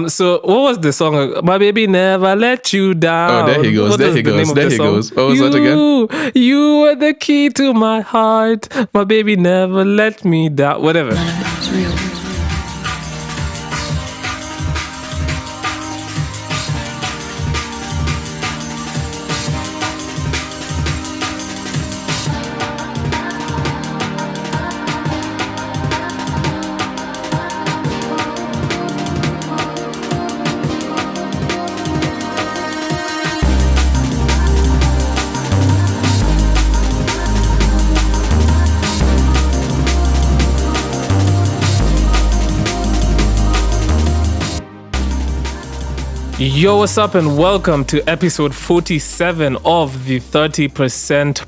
So what was the song? My baby never let you down. Oh, there he goes. What There was he the goes. name of There the he song? goes. What was that again? You were the key to my heart. My baby never let me down. Whatever. None of it was real. Yo, what's up, and welcome to episode 47 of the 30%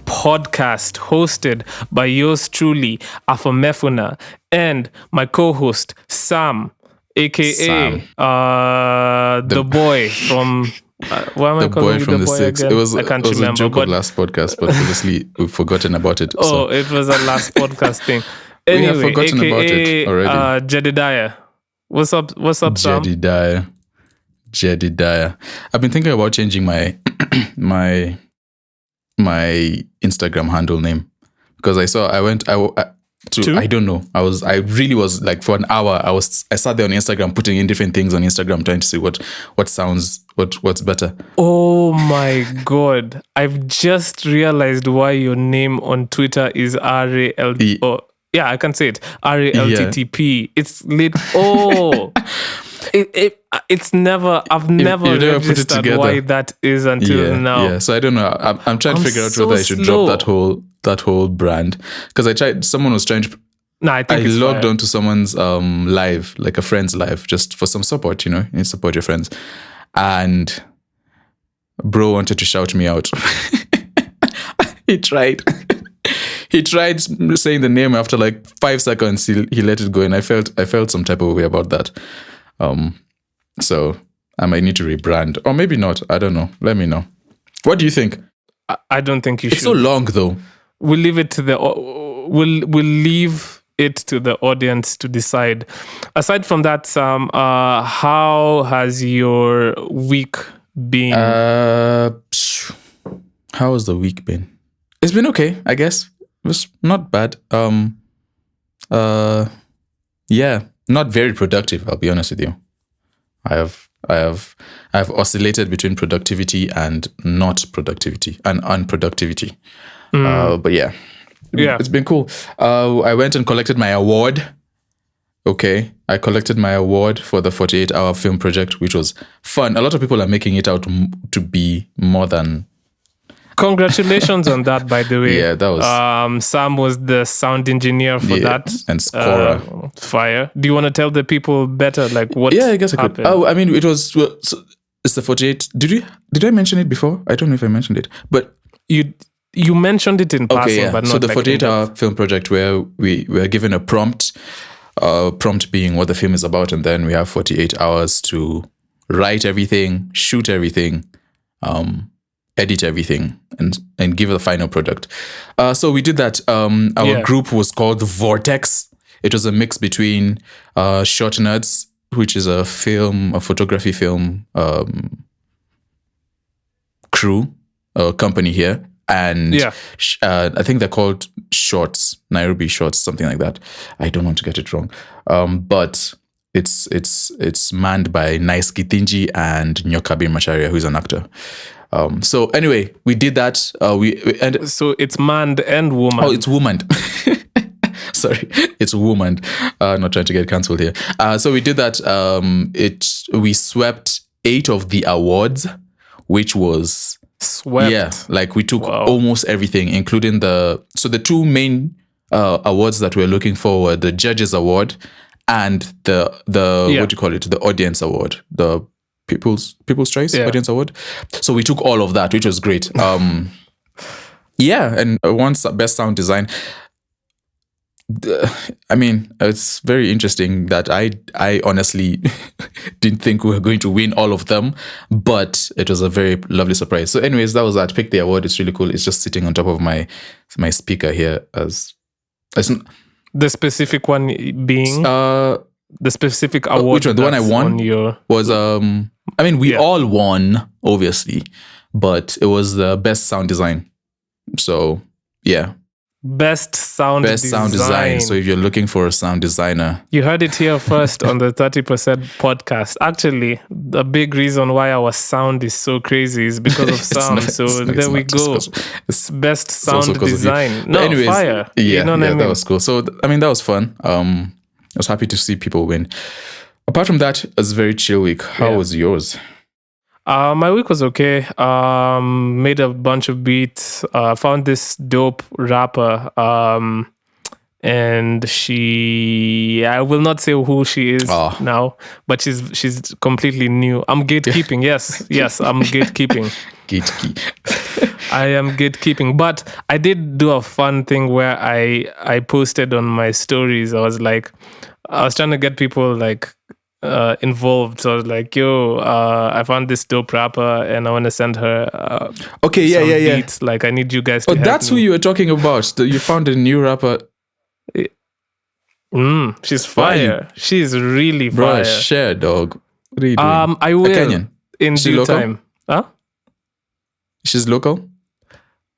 podcast, hosted by yours truly, Afam, and my co-host, Sam, aka Sam. the boy from... why am I The calling boy you from the the boy six. again? It was I can't it was remember. a joke but of last podcast, but obviously we've forgotten about it. oh, so it was a last podcast thing. We Anyway, have forgotten aka about it already. Jedediah. What's up, Sam? Jedediah. I've been thinking about changing my my Instagram handle name because I don't know. I really was like, for an hour I sat there on Instagram putting in different things on Instagram trying to see what's better. Oh my God. I've just realized why your name on Twitter is RAL. Oh, yeah, I can say it. RALTTP. It's lit. Oh. It's never. I've never put it registered together. why that is until now. Yeah, so I don't know. I'm trying to figure out so whether I should slow. drop that whole brand, because I tried. Someone was trying to. Nah, I think I it's logged fire. onto someone's live, like a friend's live, just for some support. You know, you support your friends, and bro wanted to shout me out. He tried. He tried saying the name. After like 5 seconds, he let it go, and I felt some type of way about that. So I might need to rebrand, or maybe not. I don't know. Let me know. What do you think? I don't think you should. It's so long, though. We'll leave it to the. We'll leave it to the audience to decide. Aside from that, Sam, how has your week been? How has the week been? It's been okay, I guess. It was not bad. Yeah, not very productive. I'll be honest with you. I have oscillated between productivity and not productivity and unproductivity. But yeah, it's been cool. I went and collected my award. Okay, I collected my award for the 48-hour film project, which was fun. A lot of people are making it out to be more than. Congratulations on that, by the way. Yeah, that was. Sam was the sound engineer for that. And scorer. Fire. Do you want to tell the people better, like what Yeah, I guess I happened? could. Oh, I mean, it was. Well, so it's the 48. Did I mention it before? I don't know if I mentioned it, but you mentioned it in passing, okay, yeah. but not So the like 48-hour film project, where we were given a prompt. Prompt being what the film is about, and then we have 48 hours to write everything, shoot everything, edit everything, and give it a final product. So we did that. Our group was called Vortex. It was a mix between Short Nerds, which is a photography film crew, company here, and I think they're called Shorts, Nairobi Shorts, something like that. I don't want to get it wrong, but it's manned by Nice Gitinji and Nyokabi Macharia, who's an actor. So anyway, we did that. So it's manned and woman. Oh, it's woman. Sorry, it's woman. Not trying to get cancelled here. So we did that. We swept 8 of the awards, which was swept. Yeah, like we took almost everything, including the 2 main awards that we're looking for were the Judges Award and the what do you call it? The Audience Award, the People's Choice Audience Award. So we took all of that, which was great. Yeah, and once Best Sound Design. I mean, it's very interesting that I honestly didn't think we were going to win all of them, but it was a very lovely surprise. So anyways, that was that. Picked the award. It's really cool. It's just sitting on top of my speaker here as the specific one being the specific award. Which one? The one I won on your... was I mean, we all won, obviously, but it was the best sound design. So yeah. Best sound design. So if you're looking for a sound designer, you heard it here first on the 30% podcast. Actually, the big reason why our sound is so crazy is because of sound. There we go. It's best sound design. No, anyways, fire. Yeah, you know what I mean? That was cool. So I mean, that was fun. I was happy to see people win. Apart from that, it was a very chill week. How was yours? My week was okay. Made a bunch of beats. Found this dope rapper. And I will not say who she is now, but she's completely new. I'm gatekeeping. Yes, I'm gatekeeping. I am gatekeeping. But I did do a fun thing where I posted on my stories. I was trying to get people involved. So I was like, yo, I found this dope rapper and I want to send her beats. Like, I need you guys to help that's me. Who you were talking about. You found a new rapper. She's fire. She's really fire. Bro, share, dog. What are you doing? I will. A Kenyan? In due local? Time. Huh? She's local?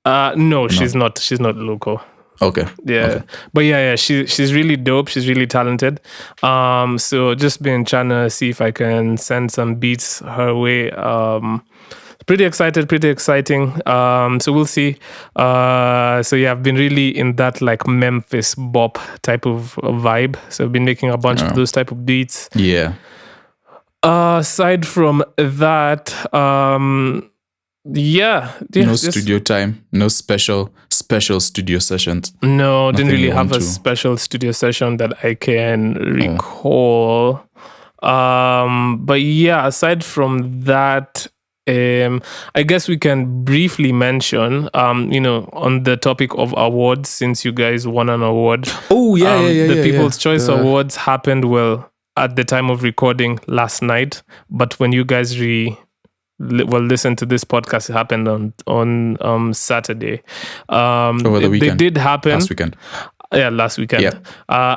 No, she's not. She's not local. Okay. Yeah. Okay. But she's really dope. She's really talented. So just been trying to see if I can send some beats her way. Pretty exciting. So we'll see. I've been really in that like Memphis bop type of vibe. So I've been making a bunch of those type of beats. Yeah. Aside from that, no studio time, no special studio sessions. No, didn't really have a special studio session that I can recall. But yeah, aside from that, I guess we can briefly mention, on the topic of awards, since you guys won an award. Oh yeah, the People's Choice Awards happened at the time of recording last night, but when you guys listen to this podcast, it happened on Saturday. Over the weekend. They did happen last weekend. Yeah, last weekend. Yeah.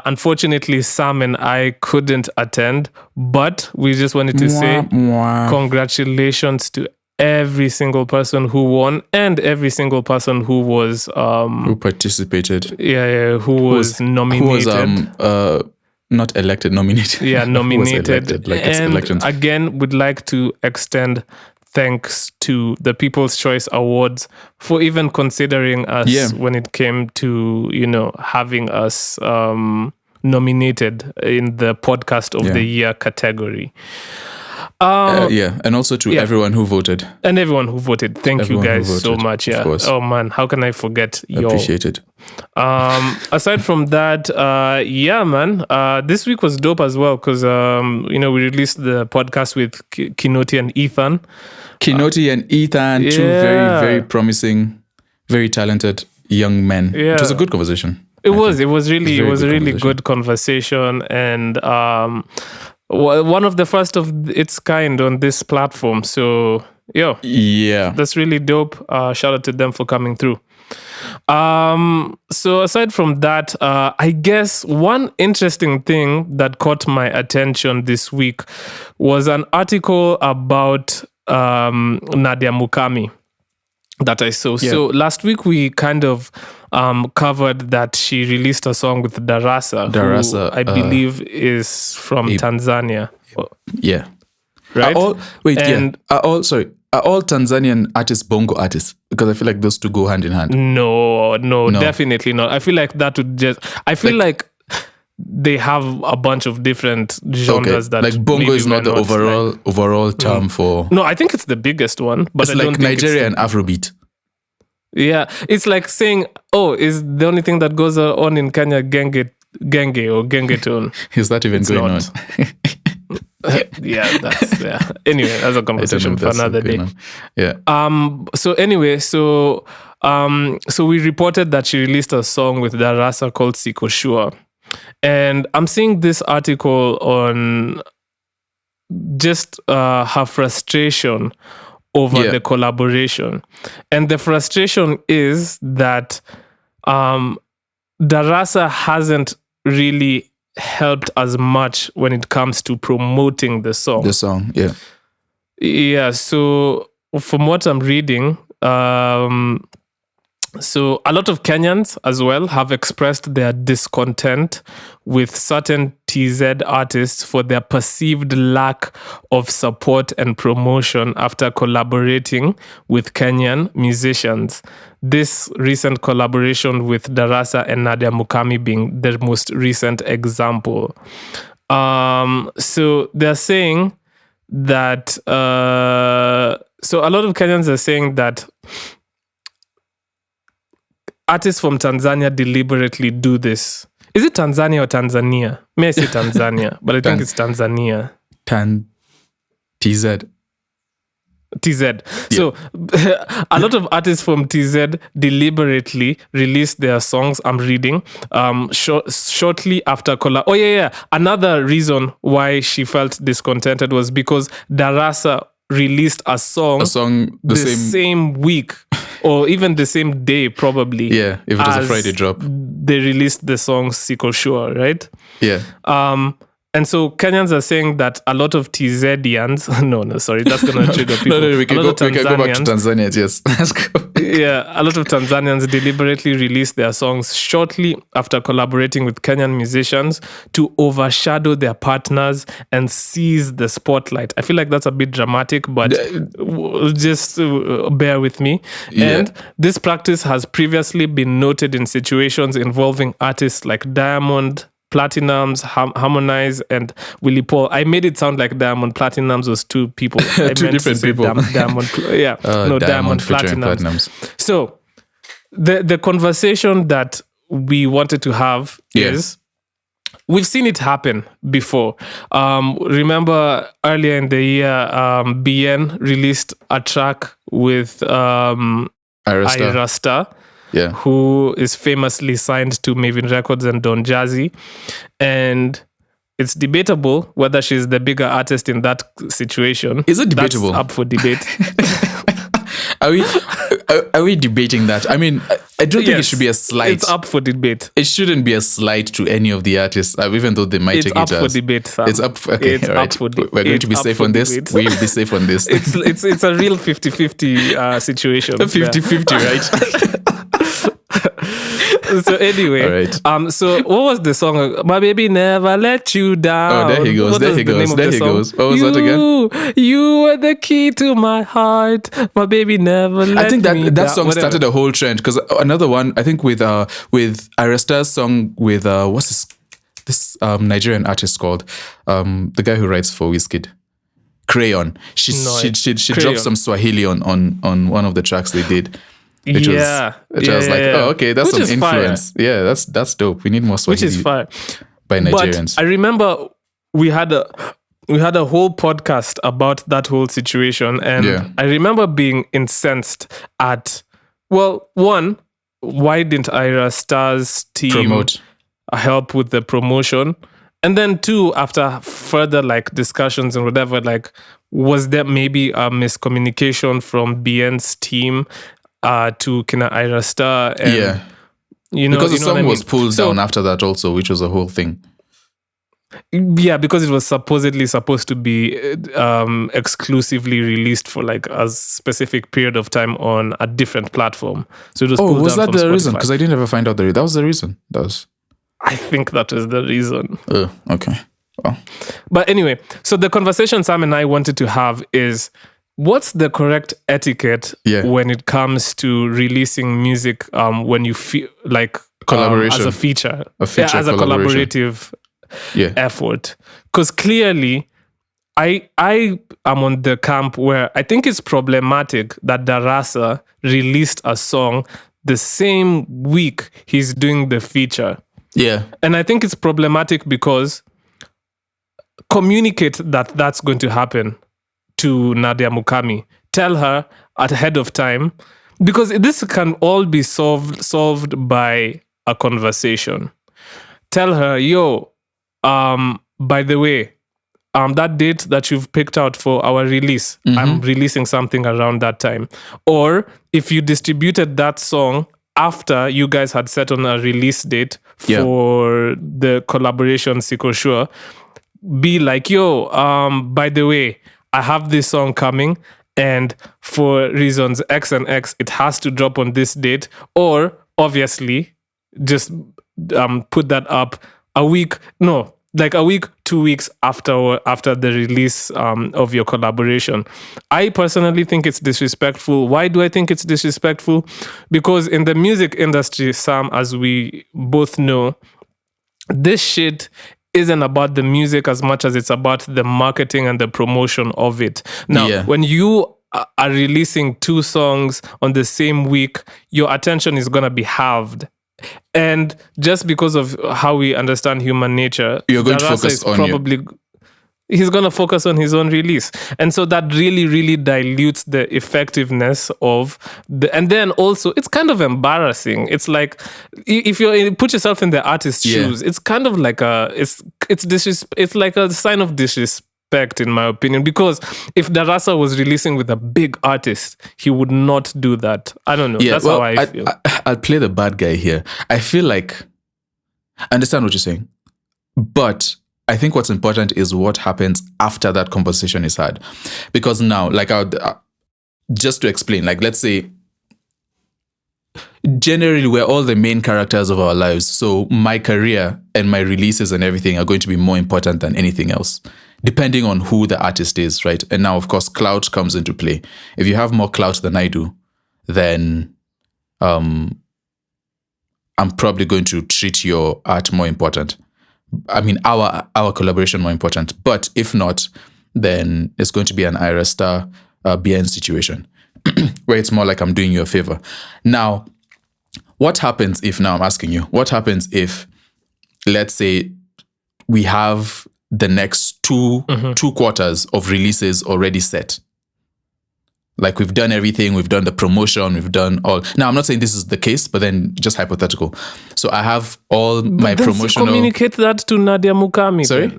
Unfortunately, Sam and I couldn't attend, but we just wanted to say congratulations to every single person who won and every single person who was who participated. Who was nominated. Who was not elected, nominated. Yeah, nominated. Elected, like it's elections. Again, would like to extend thanks to the People's Choice Awards for even considering us when it came to, having us nominated in the Podcast of the Year category. And also to everyone who voted. And everyone who voted. Thank you guys so much. Yeah. Oh man, how can I forget y'all? Appreciate it. Aside from that, this week was dope as well because we released the podcast with Kinoti and Ethan. Two very, very promising, very talented young men. Yeah. It was a good conversation. It was a really good conversation, and one of the first of its kind on this platform. So, that's really dope. Shout out to them for coming through. So aside from that, I guess one interesting thing that caught my attention this week was an article about Nadia Mukami that I saw. Yeah. So last week we kind of covered that she released a song with Darassa, who I believe is from Tanzania. Yeah. Right? Are all Tanzanian artists bongo artists? Because I feel like those two go hand in hand. No, definitely not. I feel like that would like they have a bunch of different genres that like bongo is not the overall term for. No, I think it's the biggest one, but it's like Nigeria and Afrobeat. Yeah, it's like saying, is the only thing that goes on in Kenya genge or gengetone? Is that even going on? Anyway, that's a conversation for another day. Yeah. So we reported that she released a song with Darassa called Siko Sure. And I'm seeing this article on just her frustration over the collaboration. And the frustration is that Darassa hasn't really helped as much when it comes to promoting the song. The song, yeah. Yeah, so from what I'm reading, so a lot of Kenyans as well have expressed their discontent with certain TZ artists for their perceived lack of support and promotion after collaborating with Kenyan musicians. This recent collaboration with Darassa and Nadia Mukami being the most recent example. So they're saying that, so a lot of Kenyans are saying that artists from Tanzania deliberately do this. Is it Tanzania or Tanzania? May I say Tanzania, but I think it's Tanzania. TZ. TZ. Yeah. So a lot of artists from TZ deliberately released their songs, I'm reading, shortly after Oh, yeah. Another reason why she felt discontented was because Darassa released a song the same week or even the same day, probably. Yeah, if it was a Friday drop. They released the song Siko Sure, right? Yeah. And so Kenyans are saying that a lot of TZians, sorry, that's going to trigger people. We can go back to Tanzania, yes. Let's go. Yeah, a lot of Tanzanians deliberately released their songs shortly after collaborating with Kenyan musicians to overshadow their partners and seize the spotlight. I feel like that's a bit dramatic, but just bear with me. Yeah. And this practice has previously been noted in situations involving artists like Diamond Platinums, Harmonize, and Willie Paul. I made it sound like Diamond Platinums was two people. Two different people. Diamond Platinums. So the conversation that we wanted to have is, we've seen it happen before. Remember earlier in the year, BN released a track with Irasta. Yeah. Who is famously signed to Maven Records and Don Jazzy. And it's debatable whether she's the bigger artist in that situation. Is it debatable? That's up for debate. Are we debating that? I mean, I don't think it should be a slight. It's up for debate. It shouldn't be a slight to any of the artists, even though they might take it as. It's up for debate, Sam. It's up for, okay, it's all right. We're going to be safe on this. We'll be safe on this. It's a real 50-50 situation. 50-50, right? So anyway, right. So what was the song? My baby never let you down. Oh, there he goes. What there he goes. There he goes. What was that again? You were the key to my heart. My baby never let me down. I think that song started a whole trend, because another one, I think with Arasta's song with what's this Nigerian artist called, the guy who writes for Wizkid, Crayon. She dropped some Swahili on one of the tracks they did. Which I was like, oh, okay, that's some influence. Fire. Yeah, that's dope. We need more Swahili. Which is fire. By Nigerians. But I remember we had a whole podcast about that whole situation, and I remember being incensed at, well, one, why didn't Ira Star's team help with the promotion? And then two, after further discussions and whatever, was there maybe a miscommunication from BN's team to Kina Ira Star? And, because the song was pulled down after that also, which was a whole thing. Yeah, because it was supposedly supposed to be exclusively released for a specific period of time on a different platform. So it was pulled down. Was that from the Spotify. reason? Because I didn't ever find out that was the reason. I think that was the reason. Oh, okay. Well. But anyway, so the conversation Sam and I wanted to have is, what's the correct etiquette when it comes to releasing music when you feel collaboration as a feature as a collaborative effort? Because clearly I am on the camp where I think it's problematic that Darassa released a song the same week he's doing the feature. Yeah. And I think it's problematic because communicate that that's going to happen to Nadia Mukami. Tell her ahead of time, because this can all be solved by a conversation. Tell her, by the way, that date that you've picked out for our release, I'm releasing something around that time. Or if you distributed that song after you guys had set on a release date for the collaboration Siko Sure, be like, yo, by the way, I have this song coming, and for reasons X and X, it has to drop on this date. Or obviously, just put that up a week, 2 weeks after the release of your collaboration. I personally think it's disrespectful. Why do I think it's disrespectful? Because in the music industry, Sam, as we both know, this shit isn't about the music as much as it's about the marketing and the promotion of it. Now, when you are releasing 2 songs on the same week, your attention is going to be halved. And just because of how we understand human nature, you're going to focus on he's going to focus on his own release. And so that really, really dilutes the effectiveness of and then also it's kind of embarrassing. It's like, if you put yourself in the artist's shoes, it's kind of like it's like a sign of disrespect, in my opinion, because if Darassa was releasing with a big artist, he would not do that. I don't know. That's how I feel. I'll play the bad guy here. I feel like I understand what you're saying, but I think what's important is what happens after that conversation is had. Because now, like, just to explain, like, let's say, generally, we're all the main characters of our lives. So my career and my releases and everything are going to be more important than anything else, depending on who the artist is, right? And now, of course, clout comes into play. If you have more clout than I do, then I'm probably going to treat your art more important. I mean, our collaboration more important. But if not, then it's going to be an Ira Star BN situation where it's more like I'm doing you a favor. Now, what happens if, now I'm asking you, what happens if, let's say, we have the next two quarters of releases already set? Like, we've done everything, we've done the promotion, we've done all. Now, I'm not saying this is the case, but then just hypothetical. So I have all my promotional. Communicate that to Nadia Mukami. Sorry?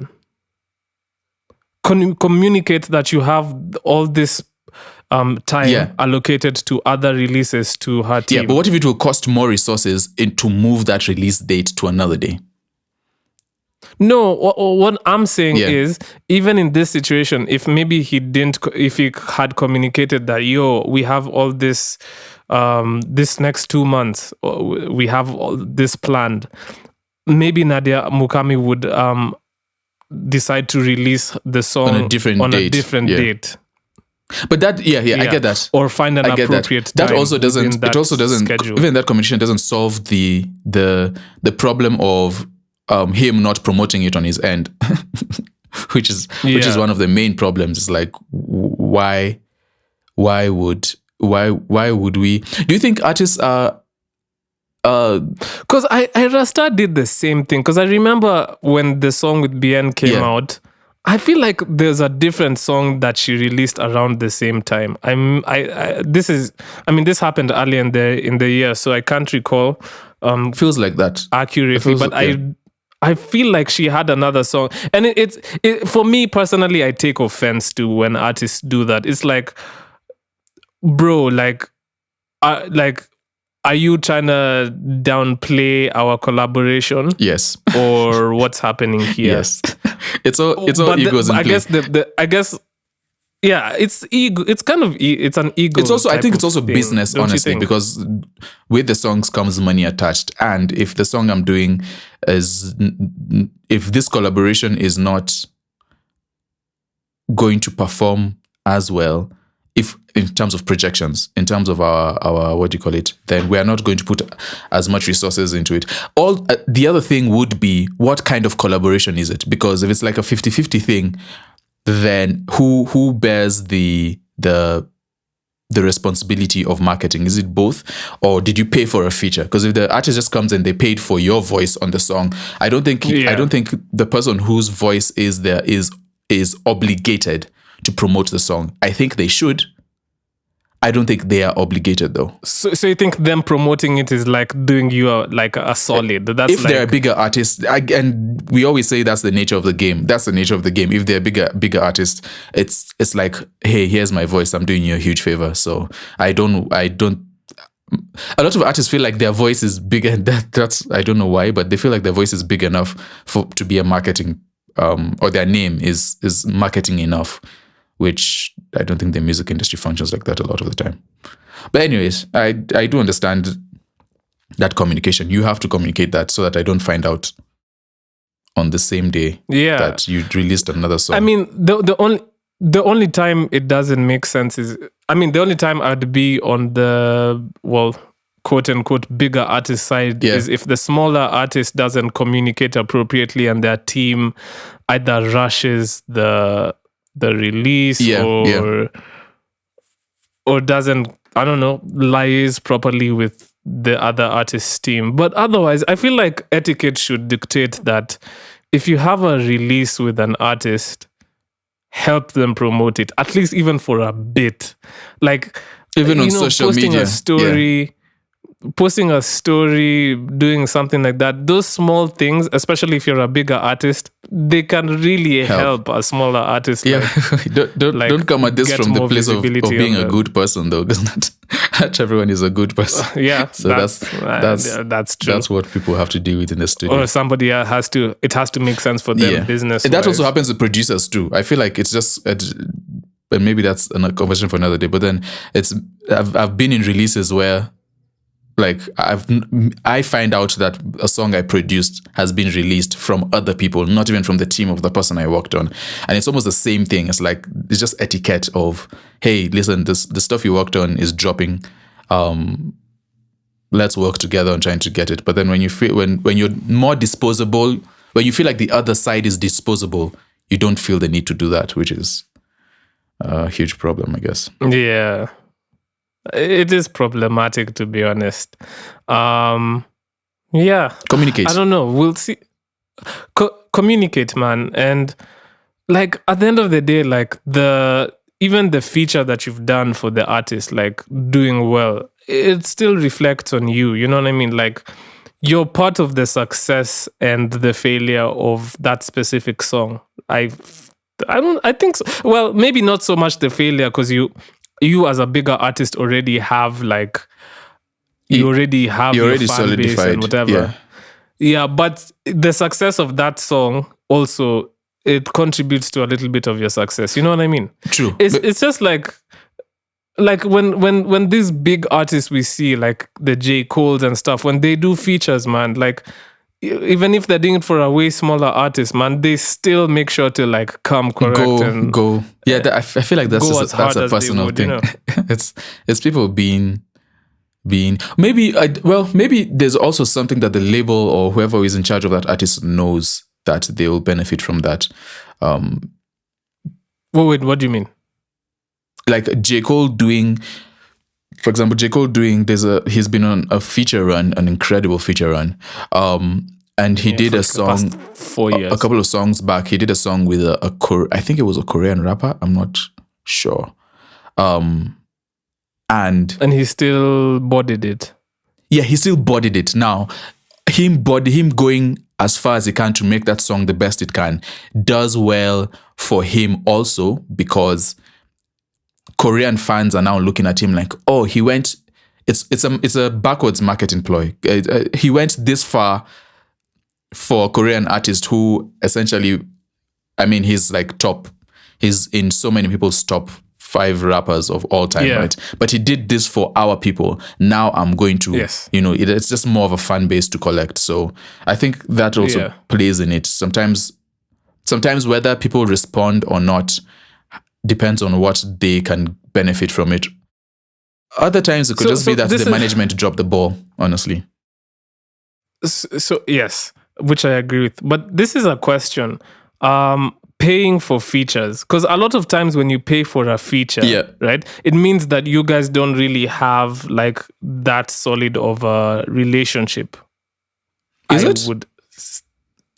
Communicate that you have all this time allocated to other releases to her team. Yeah, but what if it will cost more resources to move that release date to another day? No, what I'm saying is, even in this situation, if maybe he had communicated that, we have all this, this next 2 months, we have all this planned, maybe Nadia Mukami would decide to release the song on a different date. But that, I get that. Or find an appropriate time. That also doesn't. It also doesn't. Schedule. Even that communication doesn't solve the problem of him not promoting it on his end, which is one of the main problems. It's like, why would we? Do you think artists are? Because Rasta did the same thing. Because I remember when the song with BN came out, I feel like there's a different song that she released around the same time. This happened early in the year, so I can't recall. Feels like that accurately, but I feel like she had another song, and it's for me personally, I take offense to when artists do that. It's like, bro, are you trying to downplay our collaboration? Yes. Or what's happening here? Yes. It's all egos in play. I guess. Yeah, it's ego. It's kind of it's an ego. It's also, I think, it's also thing, business, honestly, because with the songs comes money attached. And if the song I'm doing if this collaboration is not going to perform as well, if in terms of projections, in terms of our what do you call it, then we are not going to put as much resources into it. The other thing would be, what kind of collaboration is it? Because if it's like a 50-50 thing, then who bears the responsibility of marketing? Is it both, or did you pay for a feature? Because if the artist just comes and they paid for your voice on the song, I don't think the person whose voice is there is obligated to promote the song. I think they should. I don't think they are obligated, though. So you think them promoting it is like doing you a solid? That's if they're a bigger artist, and we always say that's the nature of the game. That's the nature of the game. If they're bigger artists, it's like, hey, here's my voice. I'm doing you a huge favor. So I don't a lot of artists feel like their voice is bigger. That's I don't know why, but they feel like their voice is big enough to be a marketing, or their name is marketing enough, which I don't think the music industry functions like that a lot of the time. But anyways, I do understand that communication. You have to communicate that so that I don't find out on the same day that you released another song. I mean, the only time it doesn't make sense is, I mean, the only time I'd be on the, well, quote unquote, bigger artist side is if the smaller artist doesn't communicate appropriately and their team either rushes the release or doesn't, I don't know, liaise properly with the other artist's team. But otherwise, I feel like etiquette should dictate that if you have a release with an artist, help them promote it, at least even for a bit. Like, even on social media. Posting a story, doing something like that, those small things, especially if you're a bigger artist, they can really help a smaller artist. Yeah, don't come at this from the place of being a good person, though, because not everyone is a good person. So that's true. That's what people have to deal with in the studio. Or somebody has to make sense for them business. And that also happens with producers too. I feel like it's just, but maybe that's a conversation for another day. But then I've been in releases where, like, I find out that a song I produced has been released from other people, not even from the team of the person I worked on. And it's almost the same thing. It's like, it's just etiquette of, hey, listen, the stuff you worked on is dropping. Let's work together on trying to get it. But then when you feel, when you're more disposable, when you feel like the other side is disposable, you don't feel the need to do that, which is a huge problem, I guess. Yeah. It is problematic, to be honest. Communicate. I don't know. We'll see. Communicate, man. And like at the end of the day, like even the feature that you've done for the artist, like doing well, it still reflects on you. You know what I mean? Like you're part of the success and the failure of that specific song. I think so. Well, maybe not so much the failure, because you as a bigger artist already have your fan solidified base and whatever. Yeah, but the success of that song also, it contributes to a little bit of your success. You know what I mean? True. It's just like when these big artists we see, like the J. Coles and stuff, when they do features, man, like even if they're doing it for a way smaller artist, man, they still make sure to like come correct go. Yeah, I feel like that's a personal thing. You know? it's people being maybe there's also something that the label or whoever is in charge of that artist knows that they will benefit from that. Wait, what do you mean? Like J. Cole doing, for example, he's been on a feature run, an incredible feature run. And he did a song 4 years. A couple of songs back. He did a song with I think it was a Korean rapper. I'm not sure. And he still bodied it. Yeah, he still bodied it. Now, him going as far as he can to make that song the best it can does well for him also, because Korean fans are now looking at him like, oh, he went. It's a backwards marketing ploy. He went this far for a Korean artist who essentially, I mean, he's like top. He's in so many people's top 5 rappers of all time, right? But he did this for our people. Now I'm going to, it's just more of a fan base to collect. So I think that also plays in it. Sometimes whether people respond or not depends on what they can benefit from it. Other times it could just be that the management dropped the ball, honestly. So yes, which I agree with. But this is a question. Paying for features, because a lot of times when you pay for a feature, right, it means that you guys don't really have like that solid of a relationship. Is it?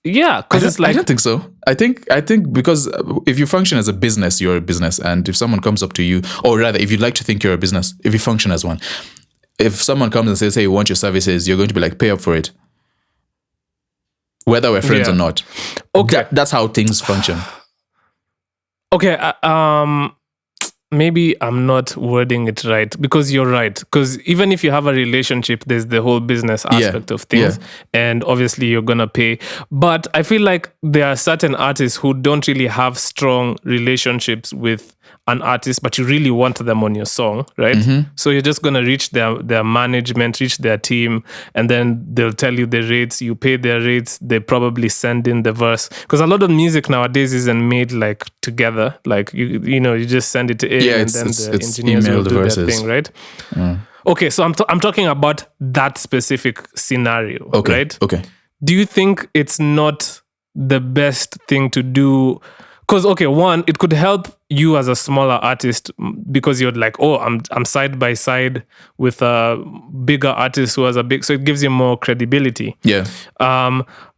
Yeah, because it's like, I don't think so. I think because if you function as a business, you're a business, and if someone comes up to you, or rather, if you'd like to think you're a business, if you function as one, if someone comes and says, "Hey, we want your services," you're going to be like, "Pay up for it," whether we're friends or not. Okay, that's how things function. Okay, maybe I'm not wording it right, because you're right. Because even if you have a relationship, there's the whole business aspect of things. And obviously you're going to pay. But I feel like there are certain artists who don't really have strong relationships with an artist, but you really want them on your song, right? So you're just going to reach their management, reach their team, and then they'll tell you the rates. You pay their rates. They probably send in the verse. Because a lot of music nowadays isn't made like together. Like, you know, you just send it to A, and then the engineers will do their thing, right? Okay, so I'm talking about that specific scenario, right? Okay. Do you think it's not the best thing to do? Because, okay, one, it could help you as a smaller artist, because you're like, oh, I'm side by side with a bigger artist who has a big, so it gives you more credibility. Yeah.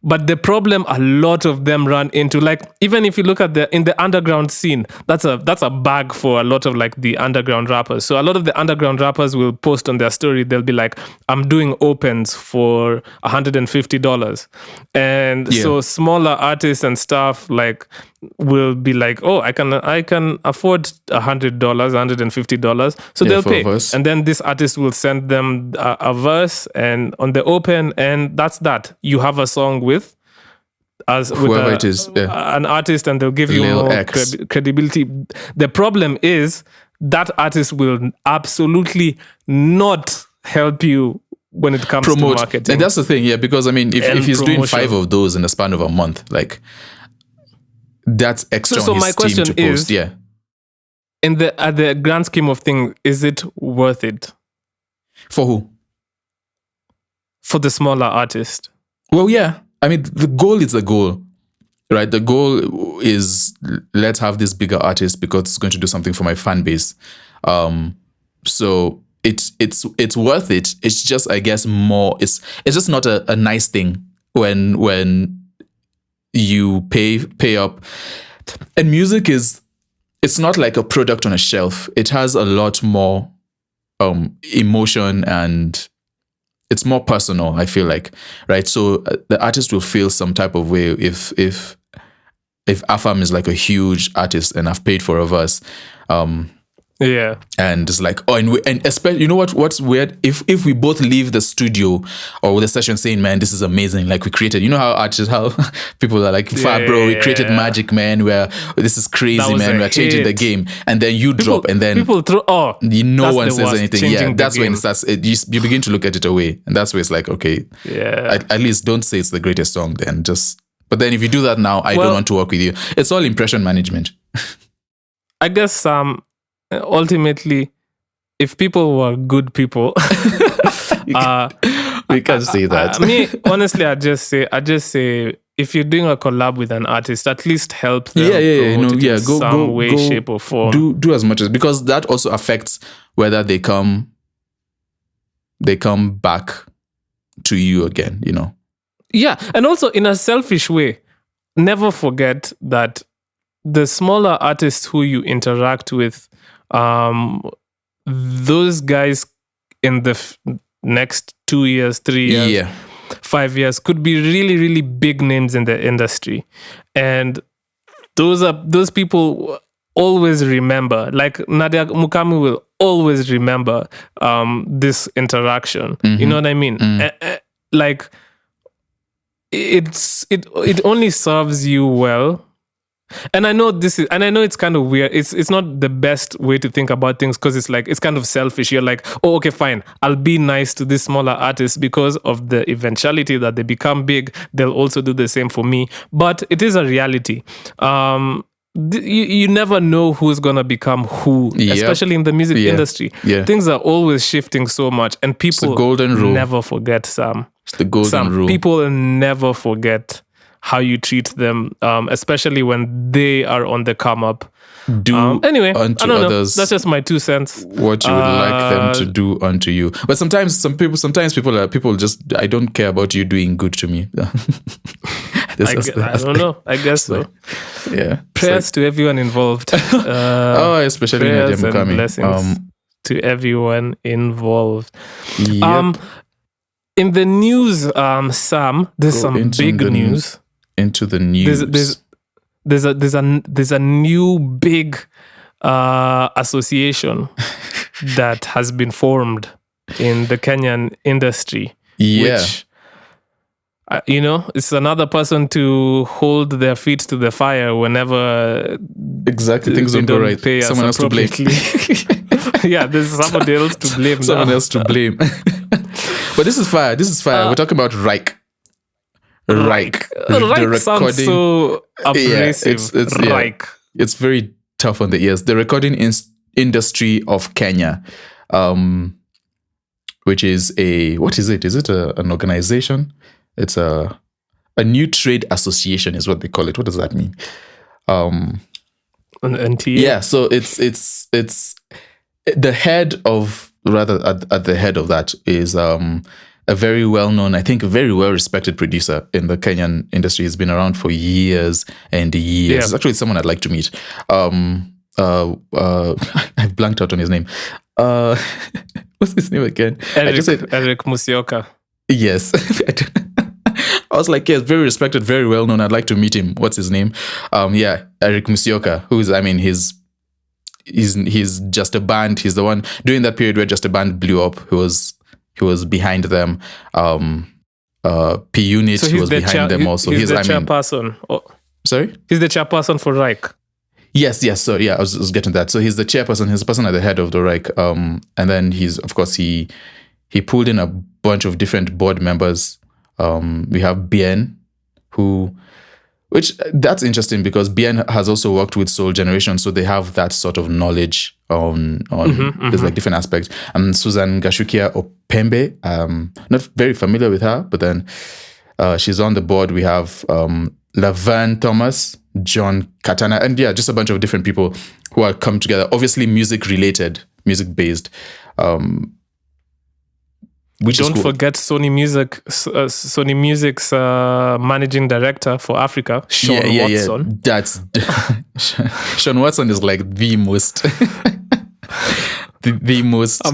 But the problem a lot of them run into, like, even if you look at in the underground scene, that's a bag for a lot of like the underground rappers. So a lot of the underground rappers will post on their story, they'll be like, I'm doing opens for $150. And so smaller artists and stuff like will be like, oh, I can afford $100, $150. So they'll pay. And then this artist will send them a verse and on the open, and that's that. You have a song with whoever it is, an artist, and they'll give you more credibility. The problem is that artist will absolutely not help you when it comes to marketing. And that's the thing, because I mean, if he's doing 5 of those in the span of a month, like, that's extra on his team to post. At the grand scheme of things, is it worth it? For who? For the smaller artist. Well, yeah. I mean, the goal is the goal, right? The goal is, let's have this bigger artist because it's going to do something for my fan base. So it's worth it. It's just, I guess, more. It's just not a nice thing when you pay up. And music it's not like a product on a shelf. It has a lot more emotion, and it's more personal, I feel like, right? So the artist will feel some type of way if Afam is like a huge artist and I've paid for a verse. And it's like, oh, and especially, you know what's weird? If we both leave the studio or the session saying, man, this is amazing, like we created, you know how people are like, we created magic, man, this is crazy, man, we're changing the game, and then you drop, and then people no one says anything. That's when it starts. You begin to look at it away, and that's where it's like, okay, at least don't say it's the greatest song, then but then if you do that now, I don't want to work with you. It's all impression management. I guess ultimately, if people were good people, we can say that. Me, honestly, I just say, if you're doing a collab with an artist, at least help them in some way, shape, or form. Do as much as, because that also affects whether they come back to you again. You know. Yeah, and also in a selfish way, never forget that the smaller artists who you interact with, those guys in the next 2 years, 3 years, 5 years could be really, really big names in the industry. And those people always remember, like Nadia Mukami will always remember this interaction. You know what I mean? Like, it only serves you well. And I know it's kind of weird. It's not the best way to think about things, because it's like, it's kind of selfish. You're like, oh, okay, fine, I'll be nice to this smaller artist because of the eventuality that they become big. They'll also do the same for me. But it is a reality. You never know who's gonna become who, especially in the music industry. Things are always shifting so much, and people never forget, Sam. It's the golden rule. People never forget how you treat them, especially when they are on the come up. Anyway, I don't know. That's just my 2 cents. What you would like them to do unto you. But sometimes people just, I don't care about you doing good to me. I don't know. I guess so. Yeah. Prayers to everyone involved. Especially Nadia Mukami. Blessings to everyone involved. Yep. In the news, Sam, there's some big news. Into the news. There's a new big association that has been formed in the Kenyan industry. Yeah. Which, it's another person to hold their feet to the fire whenever exactly things don't go right. Someone else to blame. Yeah, there's somebody else to blame. Someone else to blame. But this is fire. We're talking about Reich. Reich sounds so abrasive. Reich. It's very tough on the ears. The recording industry of Kenya, which is what is it? Is it an organization? It's a new trade association is what they call it. What does that mean? An NTA? Yeah, so it's the head of, rather at the head of that is a very well-known, I think, a very well-respected producer in the Kenyan industry. He's been around for years and years. Yeah. It's actually someone I'd like to meet. I've blanked out on his name. What's his name again? Eric Musyoka. Yes. I was like, yes, very respected, very well known. I'd like to meet him. What's his name? Eric Musyoka, he's Just a Band. He's the one during that period where Just a Band blew up. He was behind them. P Unit, so he was behind them also. He's the chairperson. Sorry? He's the chairperson for Reich. Yes. So yeah, I was getting that. So he's the chairperson. He's the person at the head of the Reich. And then he pulled in a bunch of different board members. We have Bien, which that's interesting because Bien has also worked with Soul Generation, so they have that sort of knowledge on there's like different aspects. Susan Gashukia Opembe, not very familiar with her, but then she's on the board. We have Laverne Thomas, John Katana, and yeah, just a bunch of different people who are come together. Obviously, music based. Don't forget Sony Music's managing director for Africa, Sean Watson. Yeah. That's Sean Watson is like the most the most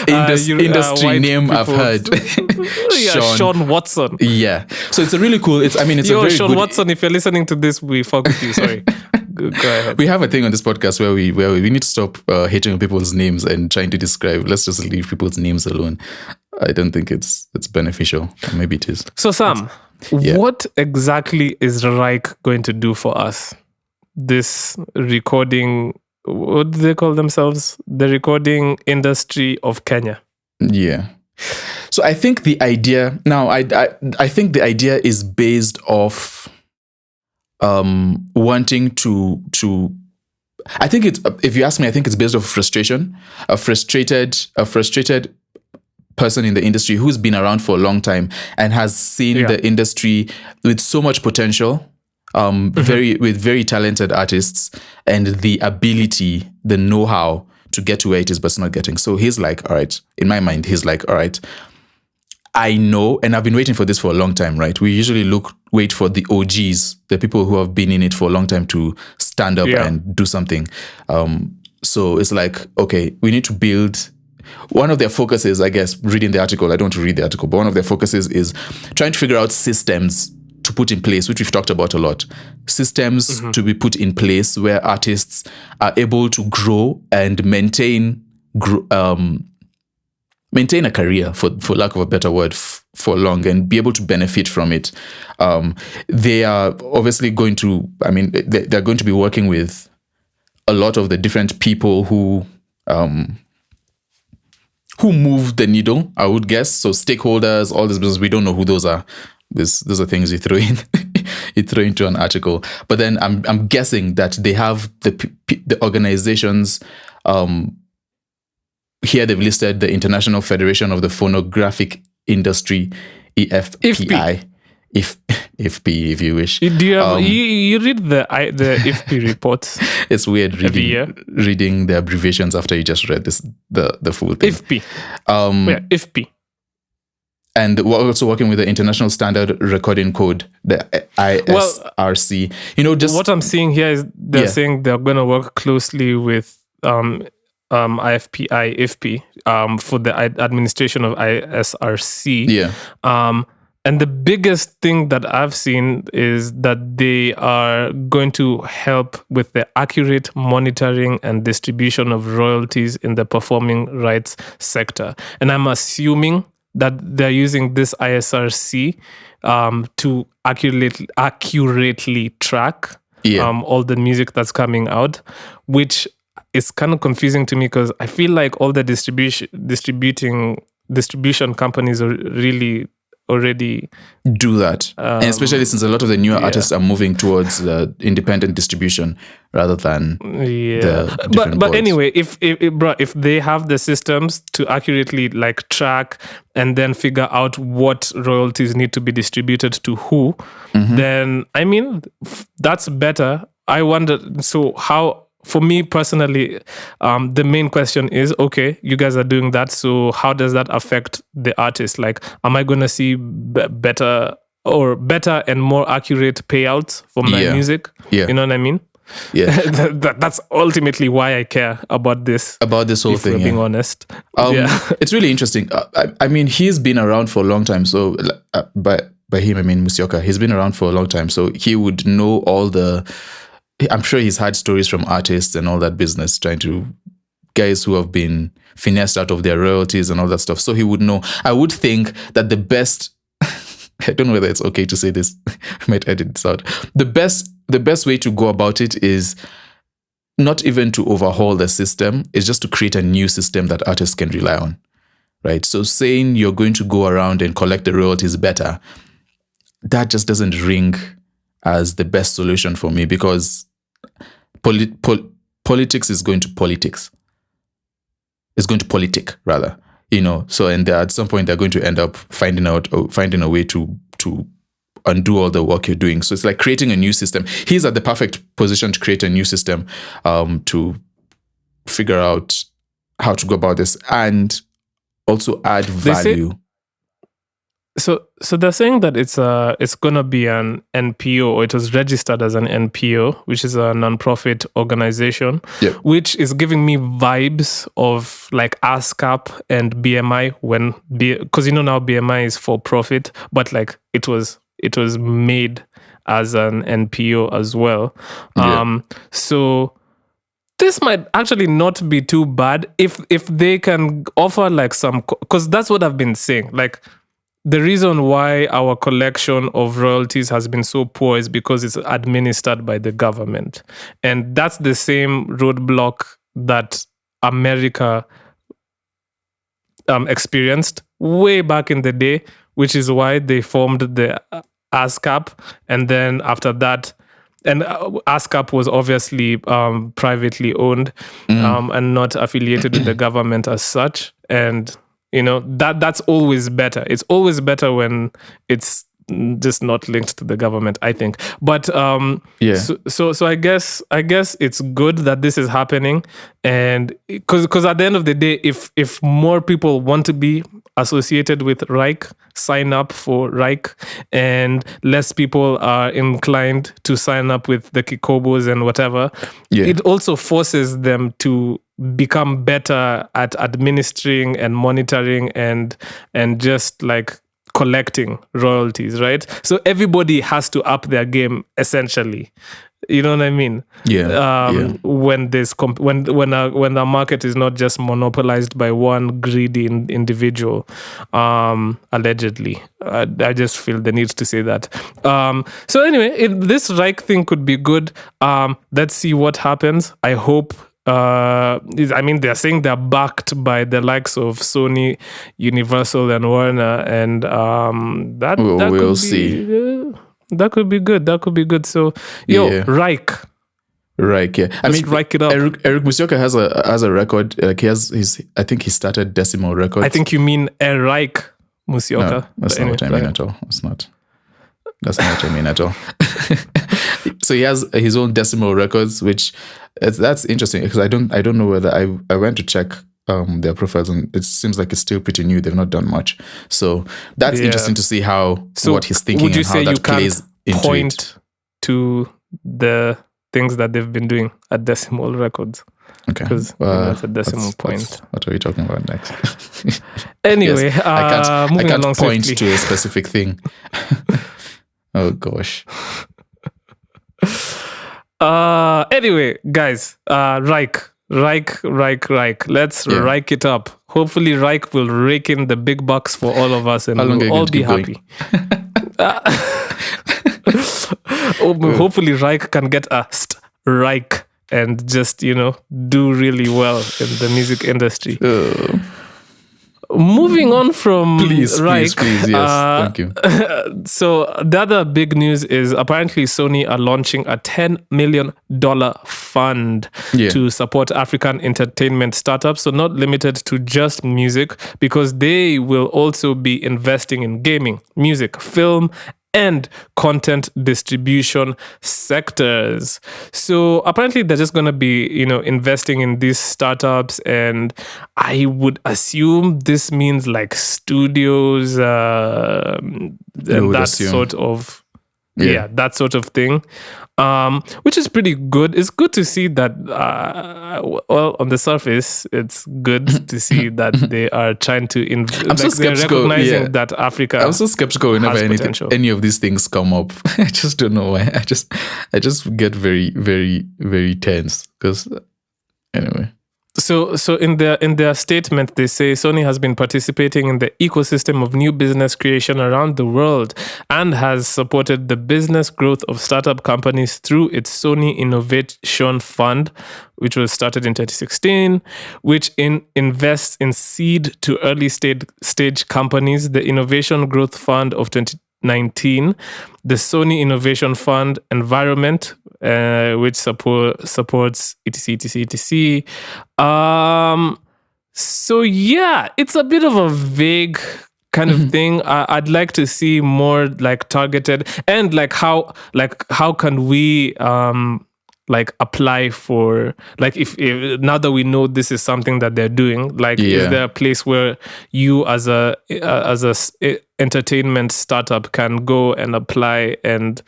industry name I've heard. Sean Watson. Yeah. So it's a really cool. It's a very Sean good, Watson. If you're listening to this, we fuck with you. Sorry. Go ahead. We have a thing on this podcast where we need to stop hating on people's names and trying to describe. Let's just leave people's names alone. I don't think it's beneficial. Maybe it is. So Sam, what exactly is Reich going to do for us? This recording, what do they call themselves? The recording industry of Kenya. Yeah. So I think the idea now, I think the idea is based off wanting to I think it's, if you ask me, I think it's based off frustration, a frustrated person in the industry who's been around for a long time and has seen the industry with so much potential, with very talented artists and the ability, the know-how to get to where it is, but it's not getting. So he's like, all right, in my mind, he's like, all right, I know, and I've been waiting for this for a long time, right? We usually wait for the OGs, the people who have been in it for a long time to stand up and do something. So it's like, okay, we need to build. One of their focuses, I guess, reading the article, I don't want to read the article, but one of their focuses is trying to figure out systems to put in place, which we've talked about a lot. Systems to be put in place where artists are able to grow and maintain a career, for lack of a better word, for long and be able to benefit from it. They are obviously going to, they're going to be working with a lot of the different people who move the needle, I would guess. So stakeholders, all this business, we don't know who those are. Those are things you throw in, you throw into an article. But then I'm guessing that they have the organizations. Here they've listed the International Federation of the Phonographic Industry, EFPI. IFP, if you wish. Do you have, you read the IFP reports? It's weird reading the abbreviations after you just read the full thing. IFP. IFP. And we're also working with the International Standard Recording Code, the ISRC. Just what I'm seeing here is they're saying they're going to work closely with IFP for the administration of ISRC. Yeah. And the biggest thing that I've seen is that they are going to help with the accurate monitoring and distribution of royalties in the performing rights sector. And I'm assuming that they're using this ISRC to accurately track all the music that's coming out, which is kind of confusing to me because I feel like all the distribution companies are really already do that, and especially since a lot of the newer artists are moving towards independent distribution rather than the different but boards. Anyway, if they have the systems to accurately like track and then figure out what royalties need to be distributed to who, then I mean that's better. I wonder, so how, for me personally, the main question is, okay, you guys are doing that, so how does that affect the artist? Like, am I going to see better and more accurate payouts for my music? Yeah. You know what I mean? Yeah. That's ultimately why I care about this whole if thing. We're being honest. It's really interesting. I mean, he's been around for a long time. So by him, I mean Musyoka. He's been around for a long time. So he would know all the... I'm sure he's had stories from artists and all that business, trying to guys who have been finessed out of their royalties and all that stuff. So he would know. I would think that the best, I don't know whether it's okay to say this, I might edit this out. The best way to go about it is not even to overhaul the system, it's just to create a new system that artists can rely on, right? So saying you're going to go around and collect the royalties better, that just doesn't ring as the best solution for me, because politics is going to politics. It's going to politic rather, So, and at some point they're going to end up finding a way to undo all the work you're doing. So it's like creating a new system. He's at the perfect position to create a new system, to figure out how to go about this and also add value. So they're saying that it's gonna be an NPO, or it was registered as an NPO, which is a non-profit organization, which is giving me vibes of like ASCAP and BMI because now BMI is for profit, but like it was made as an NPO as well. So this might actually not be too bad if they can offer like some, because that's what I've been saying, like. The reason why our collection of royalties has been so poor is because it's administered by the government. And that's the same roadblock that America experienced way back in the day, which is why they formed the ASCAP. And then after that, and ASCAP was obviously privately owned and not affiliated with the government as such. And that's always better. It's always better when it's just not linked to the government, I think. But so I guess it's good that this is happening, and because at the end of the day, if more people want to be associated with Reich, sign up for Reich, and less people are inclined to sign up with the Kikobos and whatever, it also forces them to become better at administering and monitoring and just like collecting royalties, right? So everybody has to up their game essentially. You know what I mean? When there's when the market is not just monopolized by one greedy individual, allegedly. I just feel the need to say that. So anyway, this Reich thing could be good. Let's see what happens. I hope. They're saying they're backed by the likes of Sony, Universal, and Warner, and we'll see. That could be good. That could be good. So, Reich. Reich, yeah. Reich it up. Eric Musyoka has a record. Like I think he started Decimal Records. I think you mean Reich Musyoka. No, that's not what I mean at all. That's not what I mean at all. So he has his own Decimal Records, which that's interesting because I don't know whether I went to check their profiles and it seems like it's still pretty new. They've not done much, so that's interesting to see what he's thinking and how that plays into point to the things that they've been doing at Decimal Records. Okay. Because that's a decimal point. What are we talking about next? Anyway, Yes, I moving can't along point swiftly. to a specific thing. Oh gosh. Anyway, guys, Reich. Let's Reich it up. Hopefully, Reich will rake in the big bucks for all of us, and we'll all be happy. Hopefully, Reich can get a Reich and just do really well in the music industry. Moving on from Reich, please, yes, thank you. So the other big news is apparently Sony are launching a $10 million fund to support African entertainment startups. So not limited to just music, because they will also be investing in gaming, music, film, and content distribution sectors. So apparently they're just going to be, investing in these startups, and I would assume this means like studios, and that sort of that sort of thing, which is pretty good. It's good to see that, on the surface, it's good to see that they are trying to they're recognizing that Africa. I'm so skeptical whenever any of these things come up. I just don't know why. I just get very, very, very tense because anyway. So in their statement, they say Sony has been participating in the ecosystem of new business creation around the world and has supported the business growth of startup companies through its Sony Innovation Fund, which was started in 2016, which invests in seed to early stage companies. The Innovation Growth Fund of 2019, the Sony Innovation Fund Environment, which supports etc. So yeah, it's a bit of a vague kind of thing. I'd like to see more like targeted, and like how can we apply for, like if now that we know this is something that they're doing, like is there a place where you as a entertainment startup can go and apply and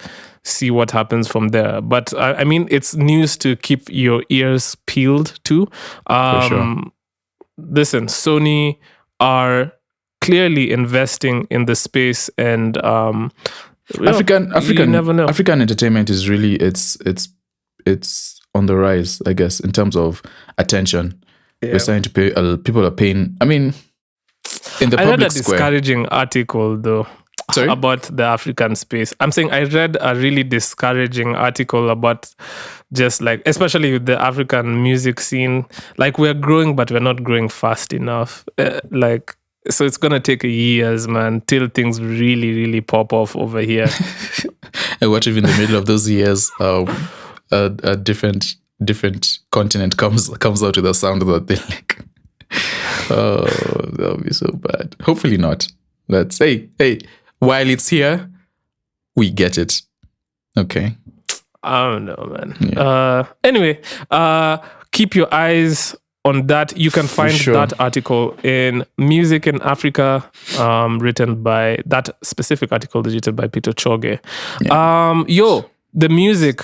see what happens from there? But I mean, it's news to keep your ears peeled to. For sure. Listen, Sony are clearly investing in the space, and African you never know. African entertainment is really it's on the rise, I guess, in terms of attention. We're starting to pay. People are paying. I mean, in the public square. I read a discouraging article though. Sorry? About the African space. I'm saying I read a really discouraging article about just like, especially with the African music scene, like we're growing, but we're not growing fast enough. So it's going to take years, man, till things really, really pop off over here. And what if in the middle of those years, a different continent comes out with a sound that they like? Oh, that would be so bad. Hopefully not. Let's hey. While it's here, we get it. Okay. I don't know, man. Yeah. Anyway, keep your eyes on that. You can find that article in Music in Africa, written by that specific article written by Peter Choge. Yeah. The music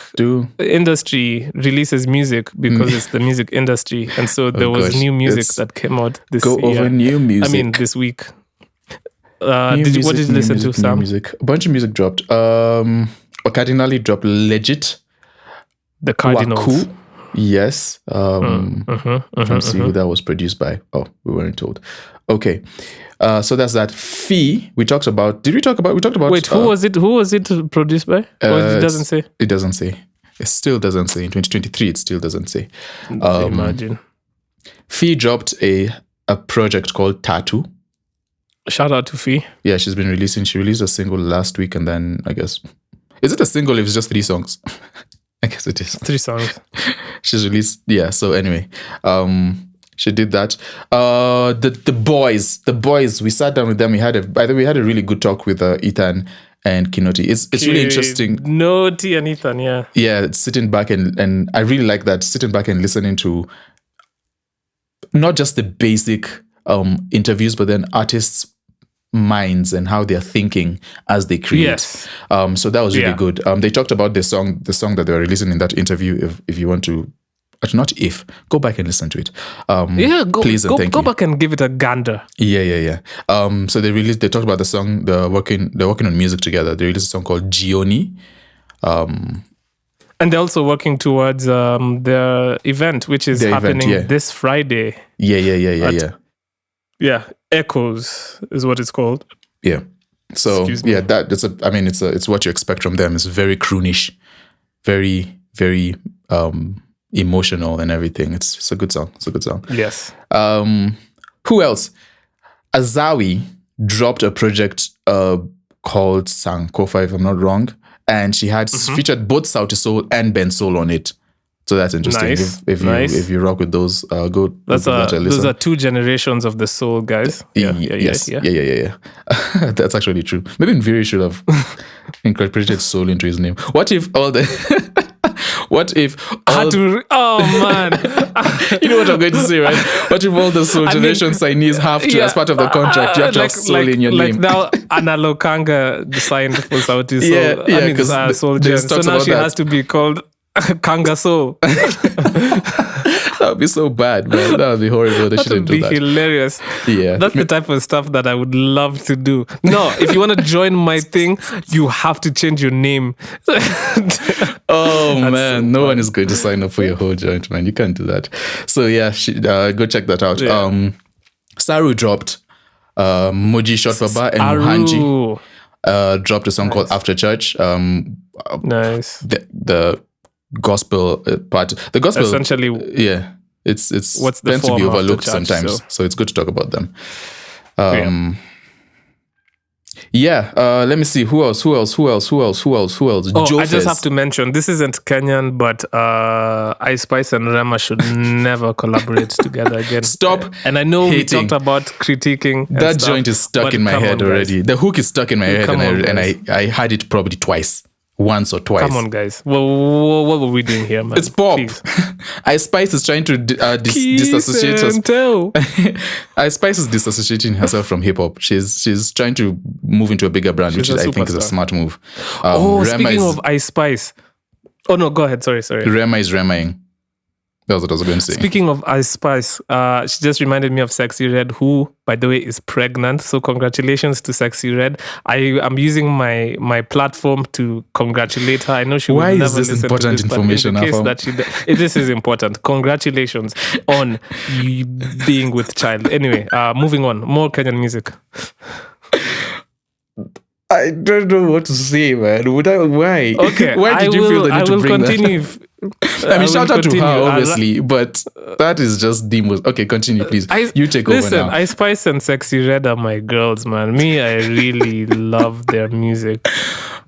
industry releases music because it's the music industry. And so there was new music that came out this year. Go over new music. I mean, this week. What did you listen to, Sam? Music. A bunch of music dropped. Cardinali dropped Legit. The Cardinals. Waku. Yes. Trying to see who that was produced by. Oh, we weren't told. Okay. So that's that. Fee. We talked about. We talked about. Wait, who was it? Who was it produced by? It doesn't say. It doesn't say. It still doesn't say. In 2023, it still doesn't say. Imagine. Fee dropped a project called Tattoo. Shout out to Fee. Yeah, she released a single last week, and then I guess, is it a single if it's just 3 songs? I guess it is. 3 songs. She's released, so anyway, she did that. The boys, we sat down with them. We had a really good talk with Ethan and Kinoti. It's really interesting. Kinoti and Ethan, yeah. Yeah, sitting back and I really like that, sitting back and listening to not just the basic interviews, but then artists' minds and how they're thinking as they create. Yes. So that was really good. They talked about the song that they were releasing in that interview. If you want to not if. Go back and listen to it. Please and thank you. Go back and give it a gander. Yeah. So they talked about the song. They're working on music together. They released a song called Gioni. And they're also working towards their event, which is happening this Friday. Yeah. Echoes is what it's called. Yeah. So it's what you expect from them. It's very croonish, very, very emotional and everything. It's a good song. Yes. Who else? Azawi dropped a project called Sankofa, if I'm not wrong. And she had featured both Sauti Soul and Ben Soul on it. So that's interesting. Nice. If you rock with those, go give that a listen. Those are two generations of the soul, guys. Yeah. That's actually true. Maybe Nviri should have incorporated soul into his name. What if all the... oh man. You know what I'm going to say, right? What if all the soul generation signees have to, as part of the contract, you have to have soul in your name? Like now, Analokanga signed for Sauti Soul. Because soul gen. So now she has to be called Kanga Soul. That would be so bad, man. That would be horrible. They shouldn't do that. That would be hilarious. Yeah. That's the type of stuff that I would love to do. No, if you want to join my thing, you have to change your name. Man. No one is going to sign up for your whole joint, man. You can't do that. So yeah, go check that out. Yeah. Saru dropped Moji Shot Baba and Muhanji dropped a song called After Church. Nice. The gospel part. The gospel essentially, it's what's the meant to be overlooked church, sometimes. So it's good to talk about them. Let me see who else. I just have to mention, this isn't Kenyan, but Ice Spice and Rema should never collaborate together again. Stop. And I know hating. we talked about critiquing. That joint is stuck in my head already. The hook is stuck in my head, and I had it probably once or twice. Come on, guys. Well, what were we doing here, man? It's pop. Ice Spice is trying to disassociate us. Ice Spice is disassociating herself from hip hop. She's trying to move into a bigger brand, which I think is a smart move. Speaking of Ice Spice. Oh no, go ahead. Sorry. Rema is Remaing. That's what I was going to say. Speaking of Ice Spice, she just reminded me of Sexy Red, who, by the way, is pregnant. So congratulations to Sexy Red. I'm using my platform to congratulate her. I know she will never listen to this. Why is this important information, Afam? This is important. Congratulations on you being with child. Anyway, moving on. More Kenyan music. I don't know what to say, man. Why? Okay. Why did you feel the need to bring continue that? I mean, shout out to her, obviously, but that is just the most... Okay, continue, please. You take over now. Listen, Ice Spice and Sexy Red are my girls, man. Me, I really love their music.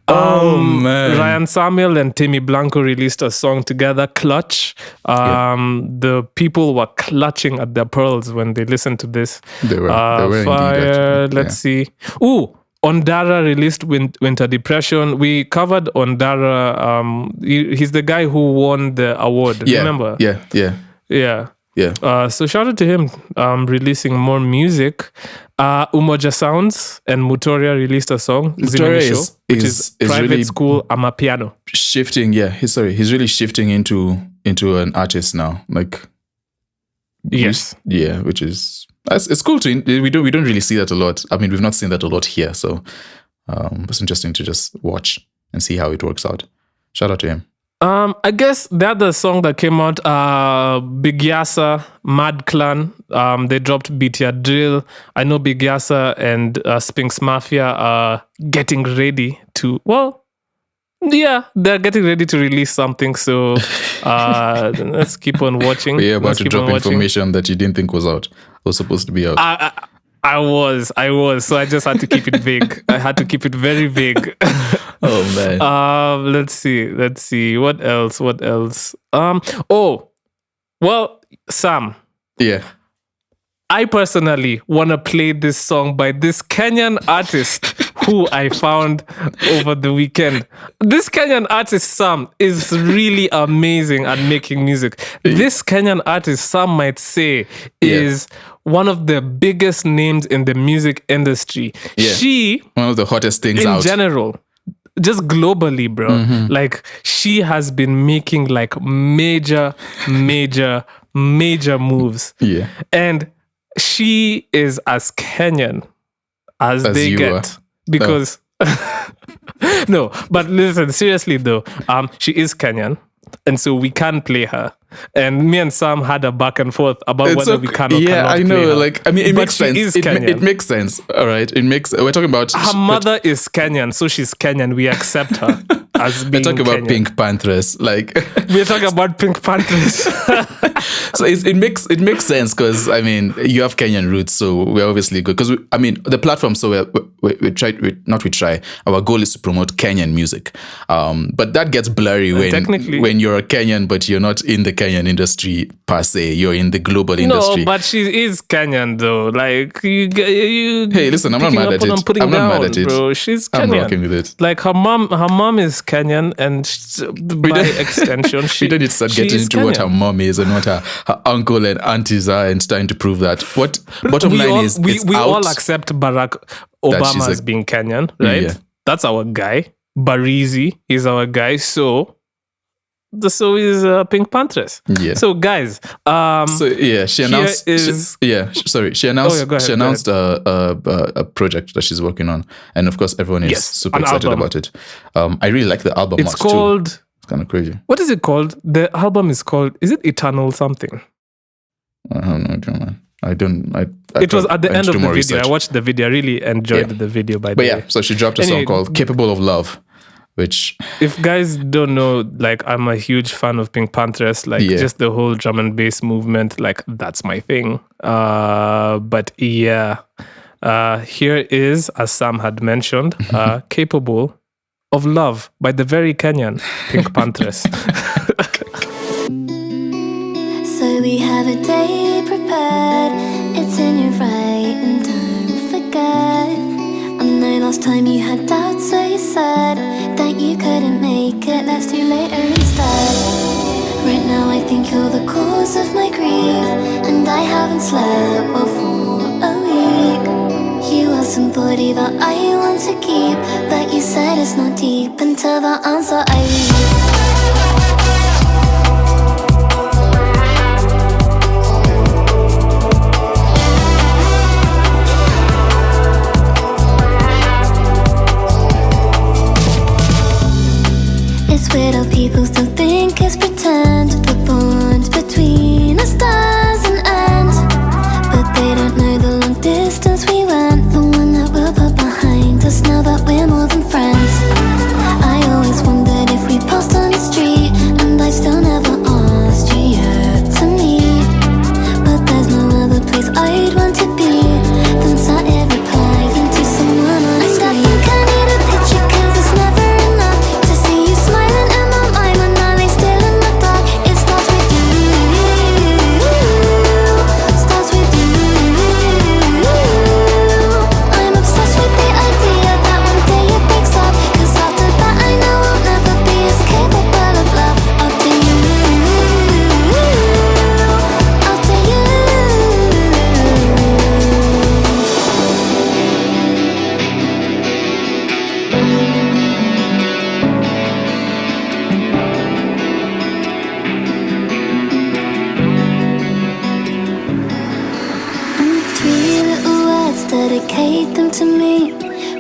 Man. Ryan Samuel and Timmy Blanco released a song together, Clutch. The people were clutching at their pearls when they listened to this. They were fire. Indeed, let's see. Ooh! Ondara released Winter Depression. We covered Ondara. He's the guy who won the award. Remember? Yeah. So shout out to him releasing more music. Umoja Sounds and Mutoria released a song, Mutoria which is Private really School Amapiano. Shifting, he's really shifting into an artist now. Like, yes, which is... It's cool to we don't really see that a lot. I mean, we've not seen that a lot here, so it's interesting to just watch and see how it works out. Shout out to him. I guess the other song that came out, Big Yasa, Mad Clan, they dropped Beat Ya Drill. I know Big Yasa and Spinks Mafia are getting ready to, they're getting ready to release something, so let's keep on watching. We're about to drop information that you didn't think was out, was supposed to be out. I was, so I just had to keep it vague. I had to keep it very vague. Oh man. Let's see. What else? Sam. Yeah. I personally want to play this song by this Kenyan artist who I found over the weekend. This Kenyan artist, Sam, is really amazing at making music. This Kenyan artist, some might say, is one of the biggest names in the music industry. Yeah. One of the hottest things in out. general. just globally, bro. Like, she has been making like major moves. Yeah. And she is as Kenyan as they you get. are. Because no, but listen, seriously though, she is Kenyan. And so we can play her. And me and Sam had a back and forth about whether we can or cannot I know. play her. Like, I mean, it But makes she sense. is It Kenyan. makes sense. All right. It makes. We're talking about Her mother is Kenyan, so she's Kenyan. We accept her as being we're talking about Kenyan. Pink Panthers. Like, We're talking about Pink Panthers. so it makes sense because I mean you have Kenyan roots, so we're obviously good. Because I mean the platform. So we try. Our goal is to promote Kenyan music. But that gets blurry when you're a Kenyan, but you're not in the Kenyan industry per se. You're in the global industry. No, but she is Kenyan though. Like you hey, listen, I'm not mad at it. I'm not mad at it, bro. She's Kenyan. I'm rocking with it. Like her mom is Kenyan, and by extension, she didn't start getting into what her mom is and what her uncle and aunties are, and starting to prove that. What bottom line is, we all accept Barack Obama as being Kenyan, right? Yeah. That's our guy. Barizi is our guy. So is Pink Panthers. Yeah. So guys, she announced. She announced a project that she's working on, and of course everyone is super excited about it. I really like the album. It's called. Too. It's kind of crazy. What is it called? The album is called. Is it Eternal something? I don't know, man. It was at the end of the video. Research. I watched the video. I really enjoyed the video. By the way, so she dropped a song called "Capable of Love." Which, if guys don't know, like, I'm a huge fan of Pink Panthers, like just the whole drum and bass movement, like that's my thing. But here is, as Sam had mentioned, "Capable of Love" by the very Kenyan Pink Panthers. So we have a day prepared. It's in your right, and don't forget. I know last time you had doubts, so you said that you couldn't make it. Let's do later instead. Right now I think you're the cause of my grief, and I haven't slept well for a week. You are somebody that I want to keep, but you said it's not deep until the answer I read. It's weird how people still think it's pretend. The bond between us doesn't end, but they don't know the long distance we went, the one that we'll put behind us now that we're more than friends. I always wondered if we passed on the street, and I still never asked you yet to meet. But there's no other place I'd want to be than sat here replying to someone on a screen. I think I need a picture 'cause it's never enough to see you smiling in my mind when I lay still in the dark. It starts with you, starts with you. I'm obsessed with the idea that one day it breaks up, 'cause after that I know I'll never be as capable of love. After you, after you. Three little words, dedicate them to me.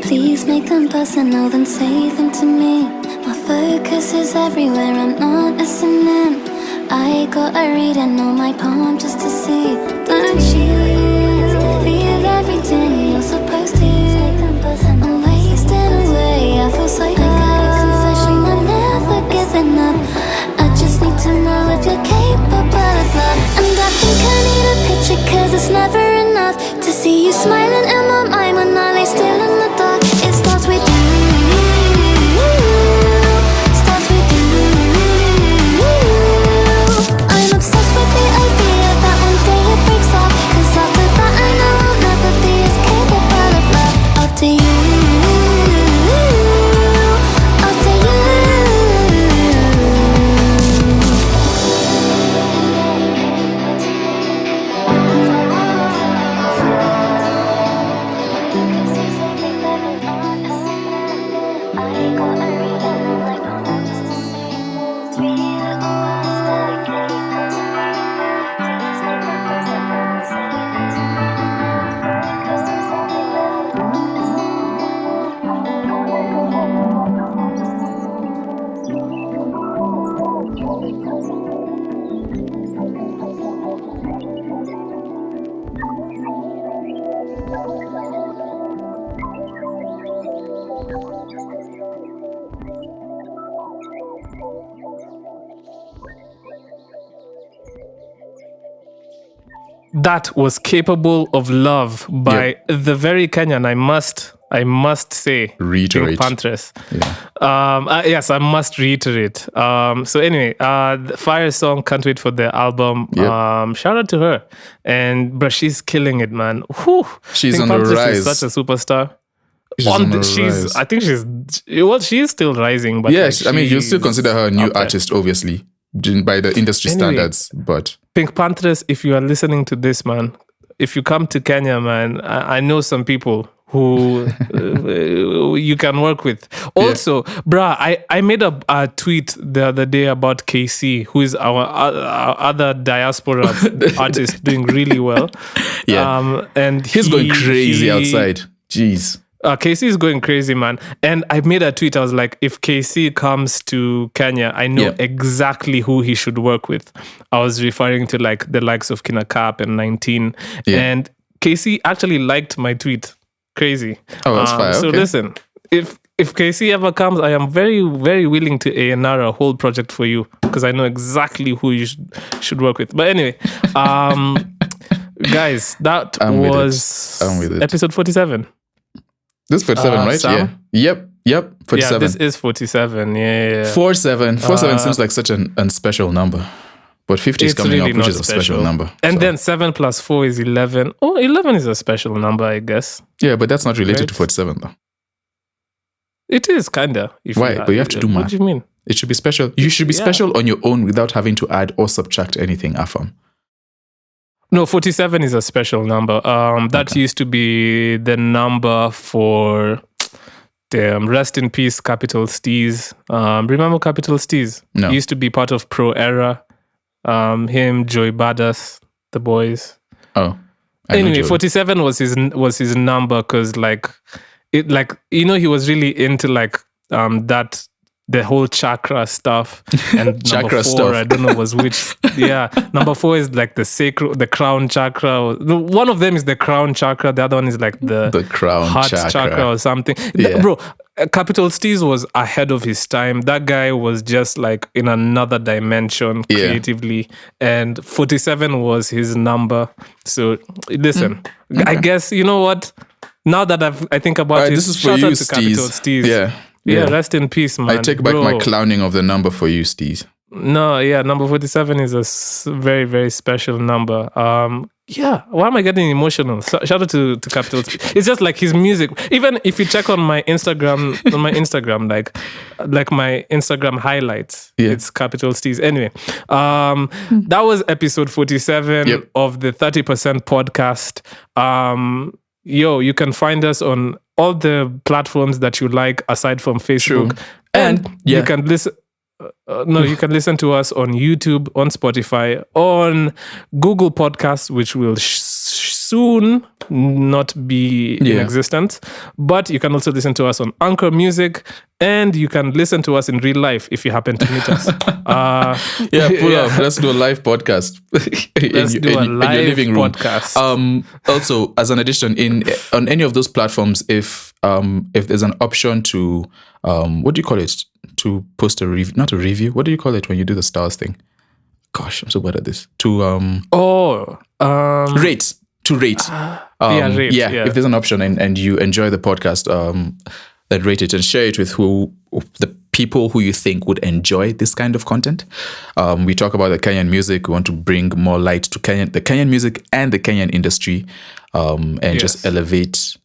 Please make them personal, then say them to me. My focus is everywhere, I'm not listening. I got a reading on my palm just to see. Don't you feel everything you're supposed to? I'm wasting away, I feel so bad. I got a confession, I'm never giving up. I just need to know if you're capable of love. And I think I need a picture 'cause it's never enough to see you smiling in my mind when I lay still in the dark. It starts with you, starts with you. I'm obsessed with the idea that one day it breaks up, 'cause after that I know I'll never be as capable of love. After you, after you. that was capable of love by the very Kenyan, I must say, Reiterate. Pink Panthers. Yeah. Yes, I must reiterate. So anyway, the Fire song, can't wait for the album. Yep. Shout out to her. And bro, she's killing it, man. Whew. She's Pink on the Panthers rise. is such a superstar. She's on the rise. I think she is still rising. But Yes, like, I mean, you'll still consider her a new up there. artist, obviously, by the industry standards. But Pink Panthers, if you are listening to this, man, if you come to Kenya, man, I know some people who you can work with. Also, bruh, I made a tweet the other day about KC, who is our other diaspora artist doing really well. Yeah. And he's going crazy outside. Jeez. KC is going crazy, man. And I made a tweet. I was like, if KC comes to Kenya, I know exactly who he should work with. I was referring to like the likes of Kina Cap and 19. Yeah. And KC actually liked my tweet. Crazy. Oh, that's fine. So listen, if KC ever comes, I am very, very willing to A&R a whole project for you because I know exactly who you should work with. But anyway, guys, that was episode 47. This is 47, right? Sam? Yeah. Yep. 47. Yeah, this is 47. Yeah. 47 seems like such an unspecial number. But 50 is coming really up, which is a special number. And then 7 plus 4 is 11. Oh, 11 is a special number, I guess. Yeah, but that's not related to 47, though. It is, kinda. Why? But you have to do math. What do you mean? It should be special. You should be special on your own without having to add or subtract anything, Afam. No, 47 is a special number. That used to be the number for rest in peace, Capital Steez. Remember Capital Steez? No. He used to be part of Pro Era. Him, Joey Badass, the boys. Oh. Anyway, 47 was his number because he was really into the whole chakra stuff. And chakra number 4, stuff. I don't know was which. Yeah, number 4 is like the crown chakra. One of them is the crown chakra. The other one is like the crown heart chakra or something. Yeah. Bro, Capital Steez was ahead of his time. That guy was just like in another dimension creatively. And 47 was his number. So listen, I guess, you know what? Now that I think about it, this is for shout you, out to Capital Steez. Yeah, rest in peace, man. I take back my clowning of the number for you, Steez. No, number 47 is a very, very special number. Why am I getting emotional? Shout out to Capital Steez. It's just like his music. Even if you check on my Instagram, like my Instagram highlights, it's Capital Steez. Anyway, that was episode 47 of the 30% podcast. You can find us on all the platforms that you like aside from Facebook. True. And you can listen. You can listen to us on YouTube, on Spotify, on Google Podcasts, which will soon not be in existence. But you can also listen to us on Anchor Music, and you can listen to us in real life if you happen to meet us. Pull up. Let's do a live podcast. Let's do a live living room. podcast. Also, as an addition, on any of those platforms, if there's an option to what do you call it? To post a review, not a review. What do you call it when you do the stars thing? Gosh, I'm so bad at this. Rate. To rate. Rate. If there's an option and you enjoy the podcast, then rate it and share it with the people who you think would enjoy this kind of content. We talk about the Kenyan music. We want to bring more light to the Kenyan music and the Kenyan industry, and just elevate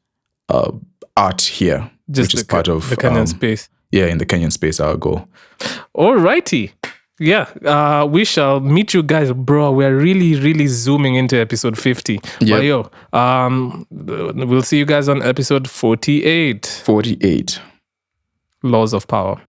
art here, which is part of the Kenyan space. Yeah, in the Kenyan space, our goal. Alrighty. Yeah, we shall meet you guys, bro. We're really, really zooming into episode 50. Yep. But we'll see you guys on episode 48. 48. Laws of Power.